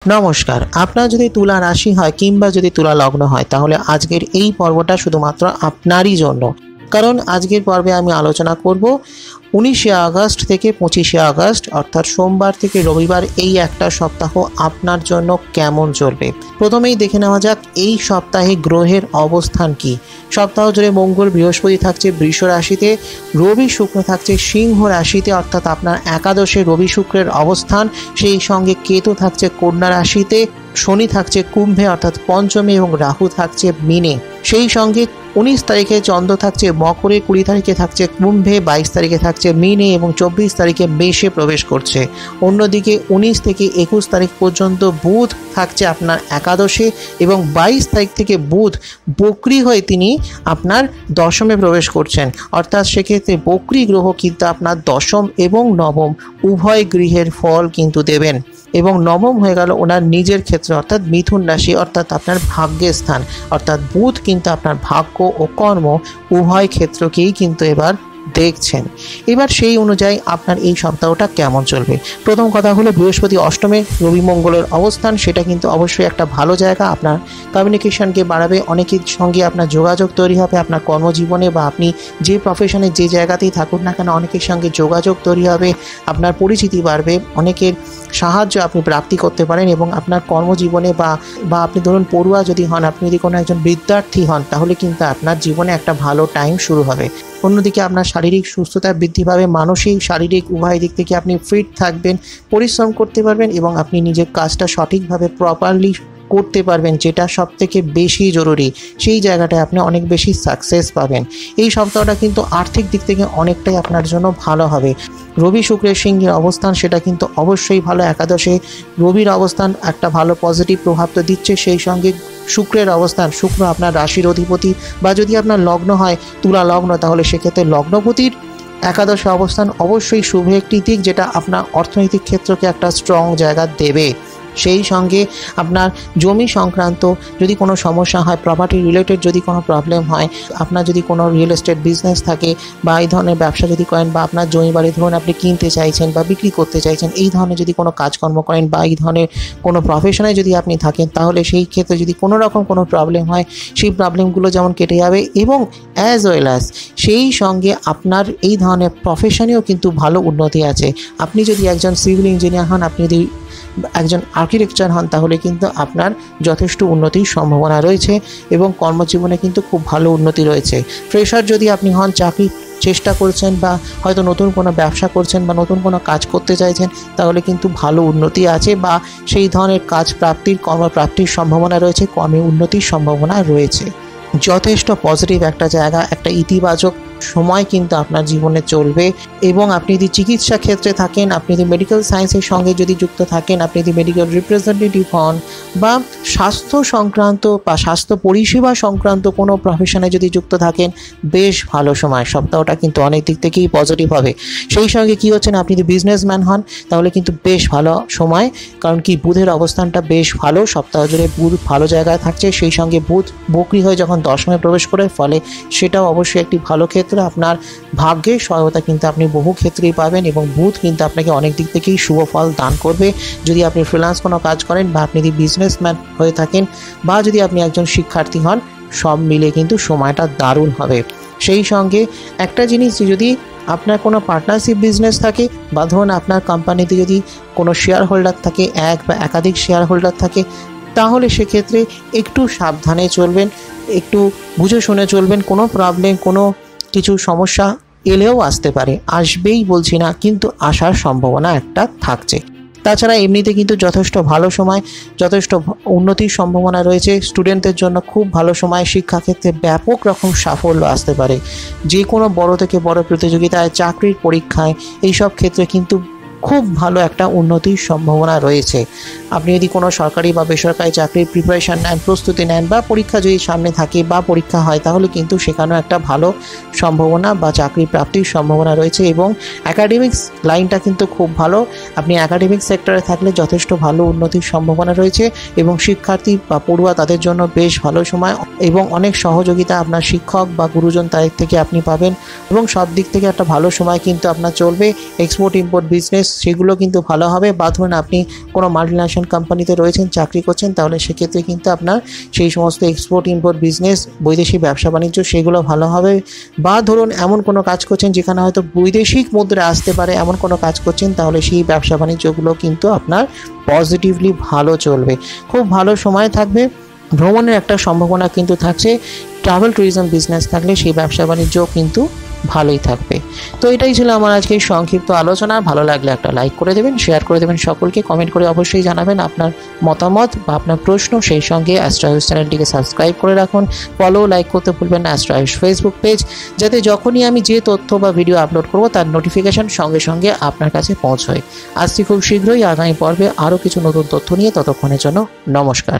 নমস্কার। আপনার যদি তুলা রাশি হয় কিংবা যদি তুলা লগ্ন হয় তাহলে আজকের এই পর্বটা শুধুমাত্র আপনারই জন্য। কারণ আজকের পর্বে আমি আলোচনা করব 19শে আগস্ট থেকে 25শে আগস্ট অর্থাৎ সোমবার থেকে রবিবার এই একটা সপ্তাহ আপনার জন্য কেমন চলবে। প্রথমেই দেখে নেওয়া যাক এই সপ্তাহে গ্রহের অবস্থান কি। সপ্তাহ জুড়ে মঙ্গল বৃহস্পতি থাকছে বৃষ রাশিতে, রবি শুক্র থাকছে সিংহ রাশিতে অর্থাৎ আপনার একাদশে রবি শুক্রের অবস্থান, সেই সঙ্গে কেতু থাকছে কন্যা রাশিতে, শনি থাকছে কুম্ভে অর্থাৎ পঞ্চমে এবং রাহু থাকছে মীনে। সেই সঙ্গে 19 তারিখে চন্দ্র থাকছে মকরে, 20 তারিখে থাকছে কুম্ভে, 22 তারিখে থাকছে মীনে এবং 24 তারিখে মেষে প্রবেশ করছে। অন্যদিকে 19 থেকে 21 তারিখ পর্যন্ত বুধ থাকছে আপনার একাদশে এবং 22 তারিখ থেকে বুধ বক্রী হয়ে তিনি আপনার দশমে প্রবেশ করছেন। অর্থাৎ সেক্ষেত্রে বক্রী গ্রহ কিন্তু আপনার দশম এবং নবম উভয় গৃহের ফল কিন্তু দেবেন। এবং নবম হয়ে গেল ওনার নিজের ক্ষেত্রে অর্থাৎ মিথুন রাশি অর্থাৎ আপনার ভাগ্যের স্থান। অর্থাৎ বুধ কিন্তু আপনার ভাগ্য ও কর্ম উভয় ক্ষেত্রকেই কিন্তু এবার দেখছেন। এবার সেই অনুযায়ী আপনার এই সপ্তাহটা কেমন চলবে। প্রথম কথা হলো বৃহস্পতি অষ্টমে রবি মঙ্গলের অবস্থান, সেটা কিন্তু অবশ্যই একটা ভালো জায়গা। আপনার কমিউনিকেশনকে বাড়াবে, অনেকের সঙ্গে আপনার যোগাযোগ তৈরি হবে আপনার কর্মজীবনে বা আপনি যে প্রফেশনে যে জায়গাতেই থাকুন না কেন অনেকের সঙ্গে যোগাযোগ তৈরি হবে, আপনার পরিচিতি বাড়বে, অনেকের সাহায্য আপনি প্রাপ্তি করতে পারেন এবং আপনার কর্মজীবনে বা আপনি ধরুন পড়ুয়া যদি হন, আপনি যদি কোনো একজন বিদ্যার্থী হন তাহলে কিন্তু আপনার জীবনে একটা ভালো টাইম শুরু হবে। অন্যদিকে আপনার শারীরিক সুস্থতা বৃদ্ধি পাবে, মানসিক শারীরিক উভয় দিক থেকে আপনি ফিট থাকবেন, পরিশ্রম করতে পারবেন এবং আপনি নিজের কাজটা সঠিকভাবে প্রপারলি করতে পারবেন, যেটা সবথেকে বেশি জরুরি। সেই জায়গাটায় আপনি অনেক বেশি সাকসেস পাবেন। এই সপ্তাহটা কিন্তু আর্থিক দিক থেকে অনেকটাই আপনার জন্য ভালো হবে। রবি শুক্রের সিংহের অবস্থান সেটা কিন্তু অবশ্যই ভালো। একাদশে রবির অবস্থান একটা ভালো পজিটিভ প্রভাব তো দিচ্ছে, সেই সঙ্গে শুক্রের অবস্থান, শুক্র আপনার রাশির অধিপতি বা যদি আপনার লগ্ন হয় তুলা লগ্ন তাহলে সেক্ষেত্রে লগ্নপতির একাদশে অবস্থান অবশ্যই শুভ একটি দিক, যেটা আপনার অর্থনৈতিক ক্ষেত্রকে একটা স্ট্রং জায়গা দেবে। সেই সঙ্গে আপনার জমি সংক্রান্ত যদি কোনো সমস্যা হয়, প্রপার্টি রিলেটেড যদি কোনো প্রবলেম হয়, আপনার যদি কোনো রিয়েল এস্টেট বিজনেস থাকে বা এই ধরনের ব্যবসা যদি করেন বা আপনার জমি বাড়ি ধরুন আপনি কিনতে চাইছেন বা বিক্রি করতে চাইছেন, এই ধরনের যদি কোনো কাজকর্ম করেন বা এই ধরনের কোনো প্রফেশনে যদি আপনি থাকেন তাহলে সেই ক্ষেত্রে যদি কোনো রকম কোনো প্রবলেম হয় সেই প্রবলেমগুলো যেমন কেটে যাবে এবং অ্যাজ ওয়েল অ্যাজ সেই সঙ্গে আপনার এই ধরনের প্রফেশনেও কিন্তু ভালো উন্নতি আছে। আপনি যদি একজন সিভিল ইঞ্জিনিয়ার হন, আপনি যদি একজন আর্কিটেকচার হন তাহলে কিন্তু আপনার যথেষ্ট উন্নতির সম্ভাবনা রয়েছে এবং কর্মজীবনে কিন্তু খুব ভালো উন্নতি রয়েছে। ফ্রেশার যদি আপনি হন, চাকরি চেষ্টা করছেন বা হয়তো নতুন কোনো ব্যবসা করছেন বা নতুন কোনো কাজ করতে চাইছেন তাহলে কিন্তু ভালো উন্নতি আছে বা সেই ধরনের কাজ প্রাপ্তির কর্মপ্রাপ্তির সম্ভাবনা রয়েছে, কর্মে উন্নতির সম্ভাবনা রয়েছে। যথেষ্ট পজিটিভ একটা জায়গা, একটা ইতিবাচক সময় কিন্তু আপনার জীবনে চলবে। এবং আপনি যদি চিকিৎসা ক্ষেত্রে থাকেন, আপনি যদি মেডিকেল সায়েন্সের সঙ্গে যদি যুক্ত থাকেন, আপনি যদি মেডিকেল রিপ্রেজেন্টেটিভ হন বা স্বাস্থ্য সংক্রান্ত বা স্বাস্থ্য পরিষেবা সংক্রান্ত কোনো প্রফেশনে যদি যুক্ত থাকেন, বেশ ভালো সময়। সপ্তাহটা কিন্তু অনেক দিক থেকেই পজিটিভ হবে। সেই সঙ্গে কী হচ্ছে না, আপনি যদি বিজনেসম্যান হন তাহলে কিন্তু বেশ ভালো সময়, কারণ কি বুধের অবস্থানটা বেশ ভালো, সপ্তাহ জুড়ে বুধ ভালো জায়গায় থাকছে। সেই সঙ্গে বুধ বক্রী হয়ে যখন দশমে প্রবেশ করে ফলে সেটাও অবশ্যই একটি ভালো ক্ষেত্র। আপনার ভাগ্যের সহায়তা কিন্তু আপনি বহু ক্ষেত্রেই পাবেন এবং বুধ কিন্তু আপনাকে অনেক দিক থেকেই শুভ ফল দান করবে। যদি আপনি ফ্রিল্যান্স কোনো কাজ করেন বা আপনি যদি বিজনেসম্যান হয়ে থাকেন বা যদি আপনি একজন শিক্ষার্থী হন, সব মিলে কিন্তু সময়টা দারুণ হবে। সেই সঙ্গে একটা জিনিস, যদি আপনার কোনো পার্টনারশিপ বিজনেস থাকে বা ধরুন আপনার কোম্পানিতে যদি কোনো শেয়ার হোল্ডার থাকে, এক বা একাধিক শেয়ার হোল্ডার থাকে, তাহলে সেক্ষেত্রে একটু সাবধানে চলবেন, একটু বুঝে শুনে চলবেন। কোনো প্রবলেম কোনো কিছু সমস্যা এলেও আসতে পারে, আসবেই বলছি না, কিন্তু আসার সম্ভাবনা একটা থাকছে। তাছাড়া এমনিতে কিন্তু যথেষ্ট ভালো সময়, যথেষ্ট উন্নতির সম্ভাবনা রয়েছে। স্টুডেন্টদের জন্য খুব ভালো সময়, শিক্ষাক্ষেত্রে ব্যাপক রকম সাফল্য আসতে পারে। যে কোনো বড় থেকে বড় প্রতিযোগিতায়, চাকরির পরীক্ষায়, এইসব ক্ষেত্রে কিন্তু খুব ভালো একটা উন্নতির সম্ভাবনা রয়েছে। আপনি যদি কোনো সরকারি বা বেসরকারি চাকরির প্রিপারেশান নেন, প্রস্তুতি নেন বা পরীক্ষা যদি সামনে থাকে বা পরীক্ষা হয় তাহলে কিন্তু সেখানেও একটা ভালো সম্ভাবনা বা চাকরি প্রাপ্তির সম্ভাবনা রয়েছে। এবং একাডেমিক্স লাইনটা কিন্তু খুব ভালো, আপনি একাডেমিক সেক্টরে থাকলে যথেষ্ট ভালো উন্নতির সম্ভাবনা রয়েছে এবং শিক্ষার্থী বা পড়ুয়া তাদের জন্য বেশ ভালো সময় এবং অনেক সহযোগিতা আপনার শিক্ষক বা গুরুজন তাদের থেকে আপনি পাবেন এবং সব দিক থেকে একটা ভালো সময় কিন্তু আপনার চলবে। এক্সপোর্ট ইম্পোর্ট বিজনেস সেগুলো কিন্তু ভালো হবে, বা ধরুন আপনি কোনো মাল্টিন্যাশনাল মাল্টিন্যাশনাল কোম্পানিতে রয়েছেন, চাকরি করছেন, তাহলে সেক্ষেত্রে কিন্তু আপনার সেই সমস্ত এক্সপোর্ট ইম্পোর্ট বিজনেস, বৈদেশিক ব্যবসা বাণিজ্য সেগুলো ভালো হবে। বা ধরুন এমন কোনো কাজ করছেন যেখানে হয়তো বৈদেশিক মুদ্রা আসতে পারে, এমন কোনো কাজ করছেন, তাহলে সেই ব্যবসা বাণিজ্যগুলো কিন্তু আপনার পজিটিভলি ভালো চলবে, খুব ভালো সময় থাকবে। ভ্রমণের একটা সম্ভাবনা কিন্তু থাকছে। ট্রাভেল ট্যুরিজম বিজনেস থাকলে সেই ব্যবসা বাণিজ্য কিন্তু ভালোই থাকবে। তো এটাই ছিল আমার আজকে সংক্ষিপ্ত আলোচনা। ভালো লাগলে একটা লাইক করে দেবেন, শেয়ার করে দেবেন, সকলকে কমেন্ট করে অবশ্যই জানাবেন আপনার মতামত বা আপনার প্রশ্ন। সেই সঙ্গে অ্যাস্ট্রো আয়ুষ চ্যানেলটিকে সাবস্ক্রাইব করে রাখুন, ফলো লাইক করতে ভুলবেন না অ্যাস্ট্রো আয়ুষ ফেসবুক পেজ, যাতে যখনই আমি যে তথ্য বা ভিডিও আপলোড করব তার নোটিফিকেশন সঙ্গে সঙ্গে আপনার কাছে পৌঁছয়। আসছি খুব শীঘ্রই আগামী পর্বে আরও কিছু নতুন তথ্য নিয়ে। ততক্ষণের জন্য নমস্কার।